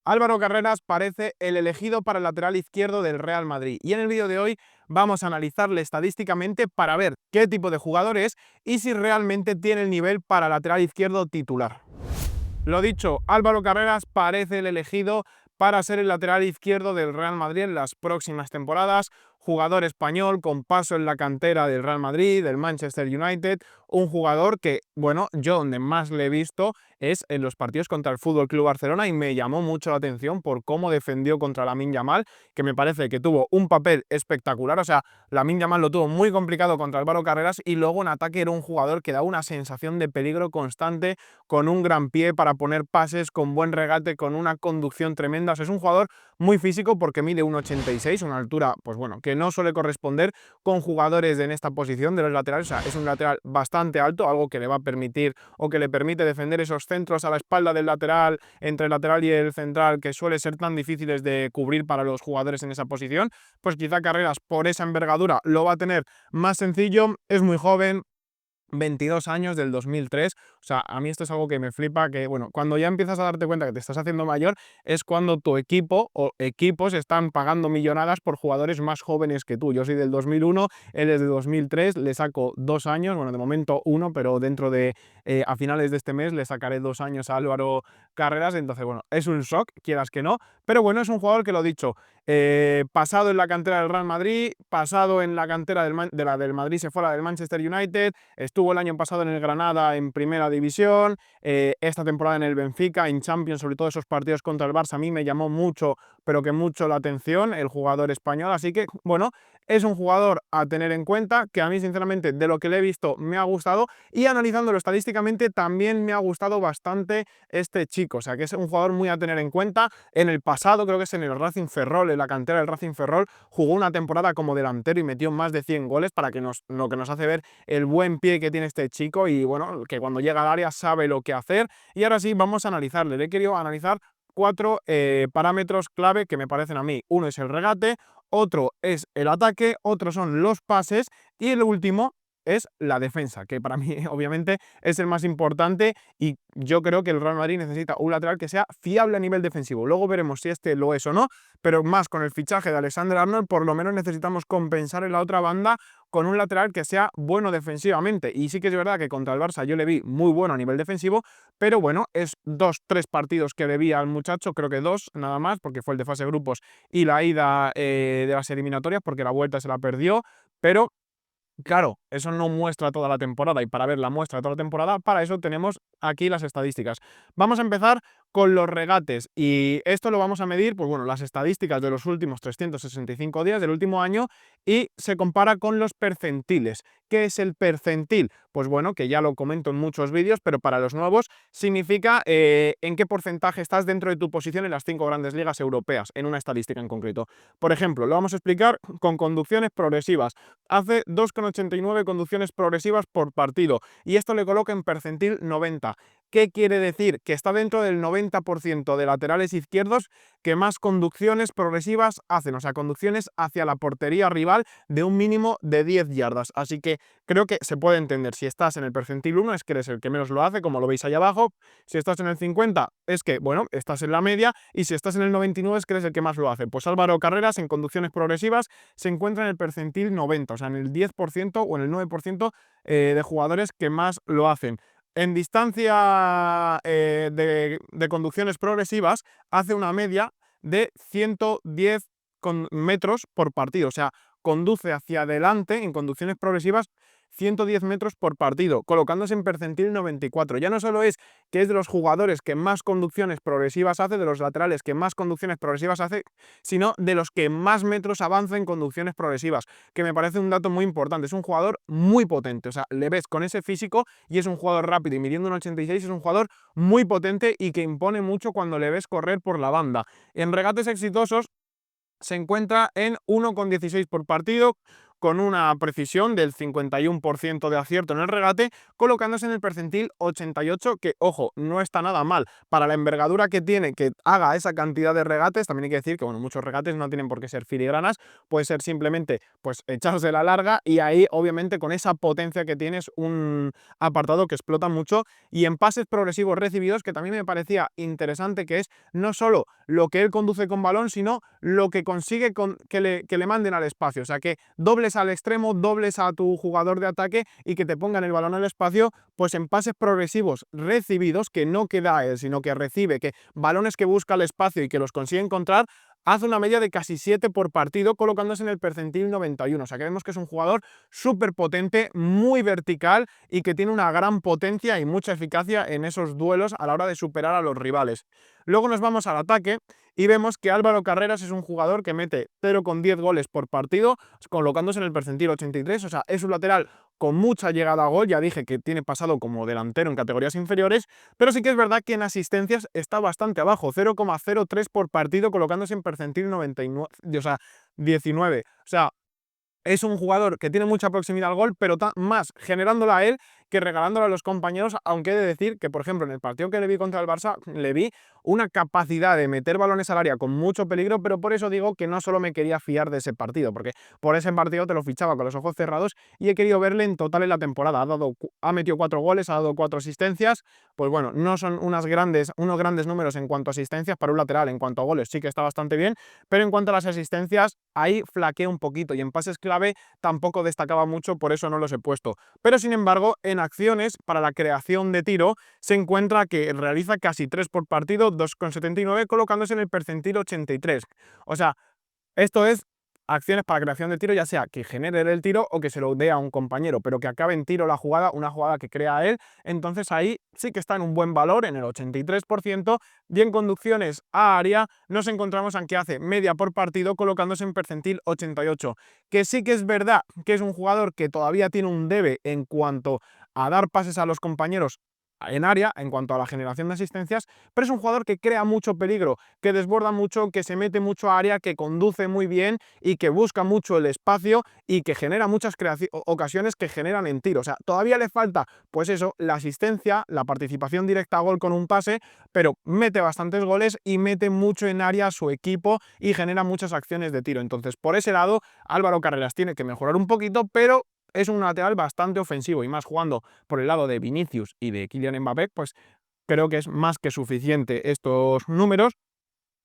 Álvaro Carreras parece el elegido para el lateral izquierdo del Real Madrid y en el vídeo de hoy vamos a analizarle estadísticamente para ver qué tipo de jugador es y si realmente tiene el nivel para lateral izquierdo titular. Lo dicho, Álvaro Carreras parece el elegido para ser el lateral izquierdo del Real Madrid en las próximas temporadas. Jugador español con paso en la cantera del Real Madrid, del Manchester United, un jugador que, bueno, yo donde más le he visto es en los partidos contra el Fútbol Club Barcelona y me llamó mucho la atención por cómo defendió contra Lamine Yamal, que me parece que tuvo un papel espectacular. O sea, Lamine Yamal lo tuvo muy complicado contra Álvaro Carreras y luego en ataque era un jugador que da una sensación de peligro constante, con un gran pie para poner pases, con buen regate, con una conducción tremenda. O sea, es un jugador muy físico porque mide 1,86, una altura, pues bueno, que no suele corresponder con jugadores en esta posición de los laterales. O sea, es un lateral bastante alto, algo que le va a permitir o que le permite defender esos centros a la espalda del lateral, entre el lateral y el central, que suele ser tan difíciles de cubrir para los jugadores en esa posición. Pues quizá Carreras por esa envergadura lo va a tener más sencillo. Es muy joven, 22 años, del 2003. O sea, a mí esto es algo que me flipa, que bueno, cuando ya empiezas a darte cuenta que te estás haciendo mayor es cuando tu equipo o equipos están pagando millonadas por jugadores más jóvenes que tú. Yo soy del 2001, él es de 2003, le saco 2 años, bueno, de momento uno, pero dentro de, a finales de este mes le sacaré 2 años a Álvaro Carreras. Entonces, bueno, es un shock, quieras que no, pero bueno, es un jugador que, lo dicho, pasado en la cantera del Real Madrid, pasado en la cantera del Madrid, se fue a la del Manchester United, estuvo el año pasado en el Granada en primera división, esta temporada en el Benfica, en Champions. Sobre todo esos partidos contra el Barça a mí me llamó mucho, pero que mucho, la atención el jugador español. Así que bueno, es un jugador a tener en cuenta, que a mí sinceramente de lo que le he visto me ha gustado, y analizándolo estadísticamente también me ha gustado bastante este chico. O sea, que es un jugador muy a tener en cuenta. En el pasado, creo que es en el Racing Ferrol, en la cantera del Racing Ferrol, jugó una temporada como delantero y metió más de 100 goles, para que lo que nos hace ver el buen pie que tiene este chico y bueno, que cuando llega al área sabe lo que hacer. Y ahora sí, vamos a analizarle. Le he querido analizar 4 parámetros clave que me parecen a mí. Uno es el regate, otro es el ataque, otros son los pases y el último es la defensa, que para mí obviamente es el más importante, y yo creo que el Real Madrid necesita un lateral que sea fiable a nivel defensivo. Luego veremos si este lo es o no, pero más con el fichaje de Alexander-Arnold, por lo menos necesitamos compensar en la otra banda con un lateral que sea bueno defensivamente. Y sí que es verdad que contra el Barça yo le vi muy bueno a nivel defensivo, pero bueno, es 2-3 partidos que le vi al muchacho, creo que 2 nada más, porque fue el de fase de grupos y la ida de las eliminatorias, porque la vuelta se la perdió, pero claro, eso no muestra toda la temporada, y para ver la muestra de toda la temporada, para eso tenemos aquí las estadísticas. Vamos a empezar con los regates, y esto lo vamos a medir, pues bueno, las estadísticas de los últimos 365 días del último año, y se compara con los percentiles. ¿Qué es el percentil? Pues bueno, que ya lo comento en muchos vídeos, pero para los nuevos significa en qué porcentaje estás dentro de tu posición en las 5 grandes ligas europeas, en una estadística en concreto. Por ejemplo, lo vamos a explicar con conducciones progresivas. Hace 2,89 conducciones progresivas por partido y esto le coloca en percentil 90. ¿Qué quiere decir? Que está dentro del 90% de laterales izquierdos que más conducciones progresivas hacen, o sea, conducciones hacia la portería rival de un mínimo de 10 yardas. Así que creo que se puede entender: si estás en el percentil 1 es que eres el que menos lo hace, como lo veis ahí abajo; si estás en el 50 es que, bueno, estás en la media; y si estás en el 99 es que eres el que más lo hace. Pues Álvaro Carreras en conducciones progresivas se encuentra en el percentil 90, o sea, en el 10% o en el 9% de jugadores que más lo hacen. En distancia de conducciones progresivas hace una media de 110 metros por partido, o sea, conduce hacia adelante en conducciones progresivas 110 metros por partido, colocándose en percentil 94. Ya no solo es que es de los jugadores que más conducciones progresivas hace, de los laterales que más conducciones progresivas hace, sino de los que más metros avanza en conducciones progresivas, que me parece un dato muy importante. Es un jugador muy potente, o sea, le ves con ese físico y es un jugador rápido, y midiendo un 86 es un jugador muy potente y que impone mucho cuando le ves correr por la banda. En regates exitosos se encuentra en 1,16 por partido, con una precisión del 51% de acierto en el regate, colocándose en el percentil 88, que, ojo, no está nada mal. Para la envergadura que tiene, que haga esa cantidad de regates, también hay que decir que, bueno, muchos regates no tienen por qué ser filigranas, puede ser simplemente, pues, echarse la larga, y ahí, obviamente, con esa potencia que tienes, un apartado que explota mucho. Y en pases progresivos recibidos, que también me parecía interesante, que es no solo lo que él conduce con balón, sino lo que consigue que le manden al espacio. O sea, que dobles al extremo, dobles a tu jugador de ataque y que te pongan el balón al espacio, pues en pases progresivos recibidos, que no queda él, sino que recibe, que balones que busca el espacio y que los consigue encontrar, hace una media de casi 7 por partido, colocándose en el percentil 91. O sea, que vemos que es un jugador súper potente, muy vertical y que tiene una gran potencia y mucha eficacia en esos duelos a la hora de superar a los rivales. Luego nos vamos al ataque y vemos que Álvaro Carreras es un jugador que mete 0,10 goles por partido, colocándose en el percentil 83. O sea, es un lateral con mucha llegada a gol. Ya dije que tiene pasado como delantero en categorías inferiores, pero sí que es verdad que en asistencias está bastante abajo, 0,03 por partido, colocándose en percentil 99, o sea, 19. O sea, es un jugador que tiene mucha proximidad al gol, pero más generándola a él que regalándola a los compañeros, aunque he de decir que, por ejemplo, en el partido que le vi contra el Barça, le vi una capacidad de meter balones al área con mucho peligro, pero por eso digo que no solo me quería fiar de ese partido, porque por ese partido te lo fichaba con los ojos cerrados y he querido verle en total en la temporada. Ha metido 4 goles, ha dado 4 asistencias, pues bueno, no son unos grandes números en cuanto a asistencias para un lateral. En cuanto a goles sí que está bastante bien, pero en cuanto a las asistencias, ahí flaquea un poquito, y en pases clave tampoco destacaba mucho, por eso no los he puesto. Pero sin embargo, en acciones para la creación de tiro se encuentra que realiza casi 3 por partido, 2,79, colocándose en el percentil 83. O sea, esto es acciones para creación de tiro, ya sea que genere él el tiro o que se lo dé a un compañero, pero que acabe en tiro la jugada, una jugada que crea él. Entonces ahí sí que está en un buen valor, en el 83%, y en conducciones a área nos encontramos en que hace media por partido, colocándose en percentil 88. Que sí que es verdad que es un jugador que todavía tiene un debe en cuanto a dar pases a los compañeros en área, en cuanto a la generación de asistencias, pero es un jugador que crea mucho peligro, que desborda mucho, que se mete mucho a área, que conduce muy bien y que busca mucho el espacio y que genera muchas ocasiones que generan en tiro. O sea, todavía le falta, pues eso, la asistencia, la participación directa a gol con un pase, pero mete bastantes goles y mete mucho en área a su equipo y genera muchas acciones de tiro. Entonces, por ese lado, Álvaro Carreras tiene que mejorar un poquito, pero es un lateral bastante ofensivo, y más jugando por el lado de Vinicius y de Kylian Mbappé, pues creo que es más que suficiente estos números.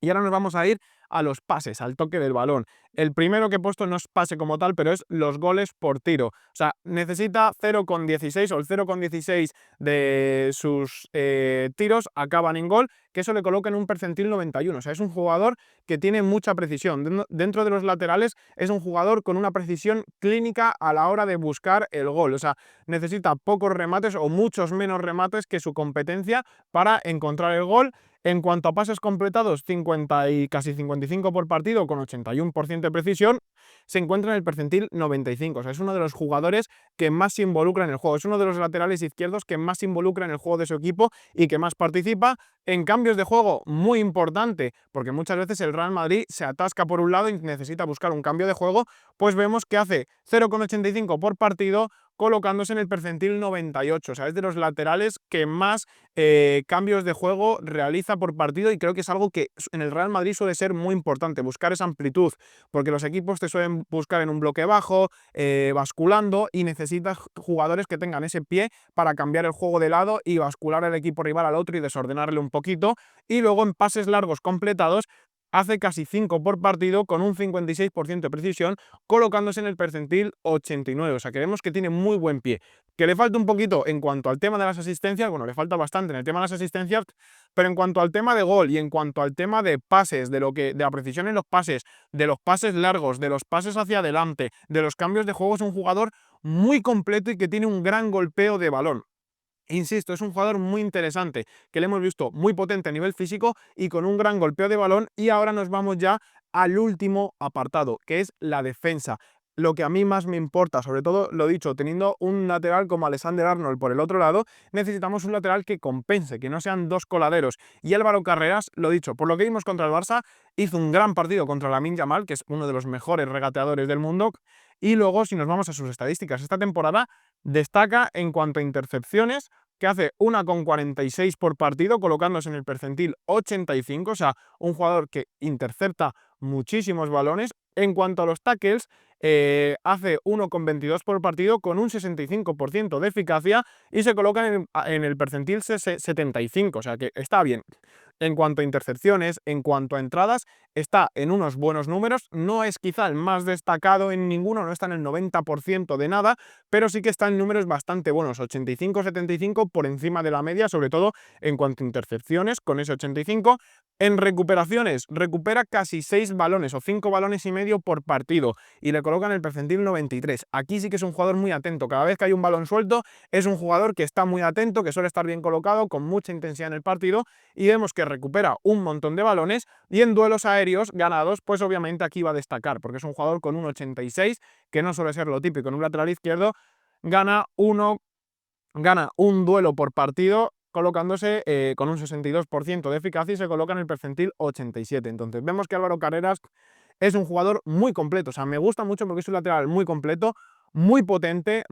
Y ahora nos vamos a ir a los pases, al toque del balón. El primero que he puesto no es pase como tal, pero es los goles por tiro. O sea, necesita 0,16, o el 0,16 de sus tiros acaban en gol, que eso le coloca en un percentil 91. O sea, es un jugador que tiene mucha precisión. Dentro de los laterales es un jugador con una precisión clínica a la hora de buscar el gol. O sea, necesita pocos remates o muchos menos remates que su competencia para encontrar el gol. En cuanto a pases completados, 50 y casi 55 por partido, con 81% de precisión, se encuentra en el percentil 95. O sea, es uno de los jugadores que más se involucra en el juego. Es uno de los laterales izquierdos que más se involucra en el juego de su equipo y que más participa. En cambios de juego, muy importante, porque muchas veces el Real Madrid se atasca por un lado y necesita buscar un cambio de juego, pues vemos que hace 0,85 por partido, colocándose en el percentil 98. O sea, es de los laterales que más cambios de juego realiza por partido, y creo que es algo que en el Real Madrid suele ser muy importante, buscar esa amplitud, porque los equipos te suelen buscar en un bloque bajo, basculando, y necesitas jugadores que tengan ese pie para cambiar el juego de lado y bascular el equipo rival al otro y desordenarle un poquito. Y luego en pases largos completados hace casi 5 por partido, con un 56% de precisión, colocándose en el percentil 89. O sea, que vemos que tiene muy buen pie. Que le falta un poquito en cuanto al tema de las asistencias, bueno, le falta bastante en el tema de las asistencias, pero en cuanto al tema de gol y en cuanto al tema de pases, de la precisión en los pases, de los pases largos, de los pases hacia adelante, de los cambios de juego, es un jugador muy completo y que tiene un gran golpeo de balón. Insisto, es un jugador muy interesante, que le hemos visto muy potente a nivel físico y con un gran golpeo de balón. Y ahora nos vamos ya al último apartado, que es la defensa. lo que a mí más me importa, sobre todo, lo dicho, teniendo un lateral como Alexander Arnold por el otro lado, necesitamos un lateral que compense, que no sean dos coladeros. Y Álvaro Carreras, lo dicho, por lo que vimos contra el Barça, hizo un gran partido contra Lamine Yamal, que es uno de los mejores regateadores del mundo. Y luego, si nos vamos a sus estadísticas, esta temporada destaca en cuanto a intercepciones, que hace 1,46 por partido, colocándose en el percentil 85, o sea, un jugador que intercepta muchísimos balones. En cuanto a los tackles, hace 1,22 por partido con un 65% de eficacia y se coloca en el percentil 75, o sea que está bien. En cuanto a intercepciones, en cuanto a entradas, está en unos buenos números, no es quizá el más destacado en ninguno, no está en el 90% de nada, pero sí que está en números bastante buenos, 85-75 por encima de la media, sobre todo en cuanto a intercepciones, con ese 85. En recuperaciones, recupera casi 6 balones o 5 balones y medio por partido y le colocan el percentil 93. Aquí sí que es un jugador muy atento, cada vez que hay un balón suelto es un jugador que está muy atento, que suele estar bien colocado, con mucha intensidad en el partido, y vemos que recupera un montón de balones y en duelos aéreos ganados, pues obviamente aquí va a destacar, porque es un jugador con un 86, que no suele ser lo típico en un lateral izquierdo, gana un duelo por partido colocándose con un 62% de eficacia y se coloca en el percentil 87. Entonces vemos que Álvaro Carreras es un jugador muy completo, o sea, me gusta mucho porque es un lateral muy completo, muy potente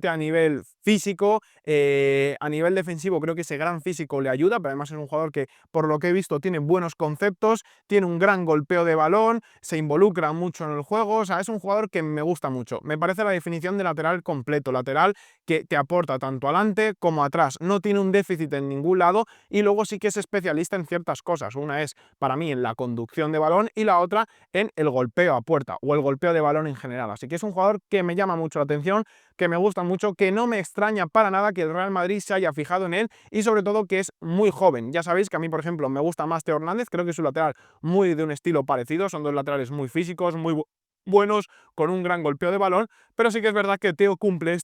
a nivel físico, a nivel defensivo creo que ese gran físico le ayuda, pero además es un jugador que, por lo que he visto, tiene buenos conceptos, tiene un gran golpeo de balón, se involucra mucho en el juego, o sea, es un jugador que me gusta mucho. Me parece la definición de lateral completo, lateral que te aporta tanto adelante como atrás, no tiene un déficit en ningún lado y luego sí que es especialista en ciertas cosas. Una es, para mí, en la conducción de balón y la otra en el golpeo a puerta o el golpeo de balón en general. Así que es un jugador que me llama mucho la atención, que me gusta mucho, que no me extraña para nada que el Real Madrid se haya fijado en él y sobre todo que es muy joven. Ya sabéis que a mí, por ejemplo, me gusta más Teo Hernández, creo que es un lateral muy de un estilo parecido, son dos laterales muy físicos, muy buenos, con un gran golpeo de balón, pero sí que es verdad que Teo cumple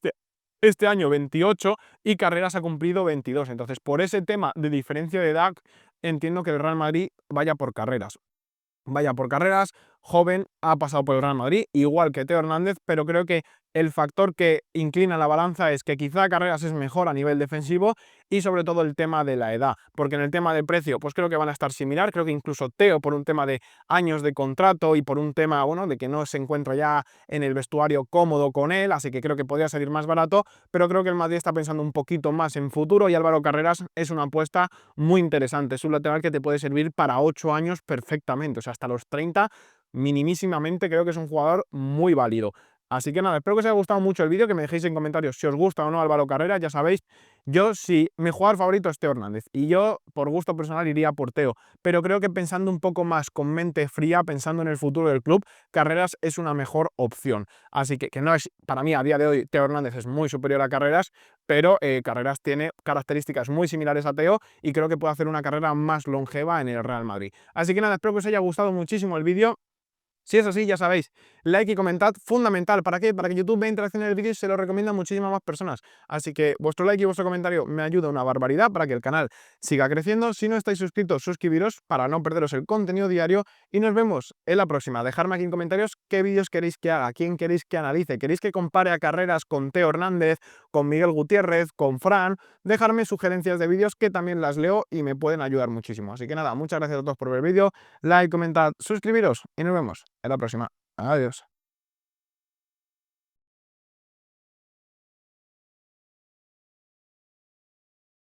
este año 28 y Carreras ha cumplido 22. Entonces, por ese tema de diferencia de edad, entiendo que el Real Madrid vaya por Carreras. Vaya por Carreras, joven, ha pasado por el Real Madrid, igual que Teo Hernández, pero creo que el factor que inclina la balanza es que quizá Carreras es mejor a nivel defensivo y sobre todo el tema de la edad, porque en el tema de precio pues creo que van a estar similar, creo que incluso Teo por un tema de años de contrato y por un tema, bueno, de que no se encuentra ya en el vestuario cómodo con él, así que creo que podría salir más barato, pero creo que el Madrid está pensando un poquito más en futuro y Álvaro Carreras es una apuesta muy interesante, es un lateral que te puede servir para 8 años perfectamente, o sea, hasta los 30 minimísimamente creo que es un jugador muy válido. Así que nada, espero que os haya gustado mucho el vídeo, que me dejéis en comentarios si os gusta o no Álvaro Carreras, ya sabéis, yo sí, mi jugador favorito es Teo Hernández y yo por gusto personal iría por Teo, pero creo que pensando un poco más con mente fría, pensando en el futuro del club, Carreras es una mejor opción. Así que no es, para mí a día de hoy Teo Hernández es muy superior a Carreras, pero Carreras tiene características muy similares a Teo y creo que puede hacer una carrera más longeva en el Real Madrid. Así que nada, espero que os haya gustado muchísimo el vídeo. Si es así, ya sabéis, like y comentad, fundamental. ¿Para qué? Para que YouTube vea interacción en el vídeo y se lo recomienda a muchísimas más personas. Así que vuestro like y vuestro comentario me ayuda una barbaridad para que el canal siga creciendo. Si no estáis suscritos, suscribiros para no perderos el contenido diario y nos vemos en la próxima. Dejadme aquí en comentarios qué vídeos queréis que haga, quién queréis que analice, queréis que compare a Carreras con Teo Hernández, con Miguel Gutiérrez, con Fran. Dejarme sugerencias de vídeos que también las leo y me pueden ayudar muchísimo. Así que nada, muchas gracias a todos por ver el vídeo, like, comentad, suscribiros y nos vemos en la próxima. Adiós.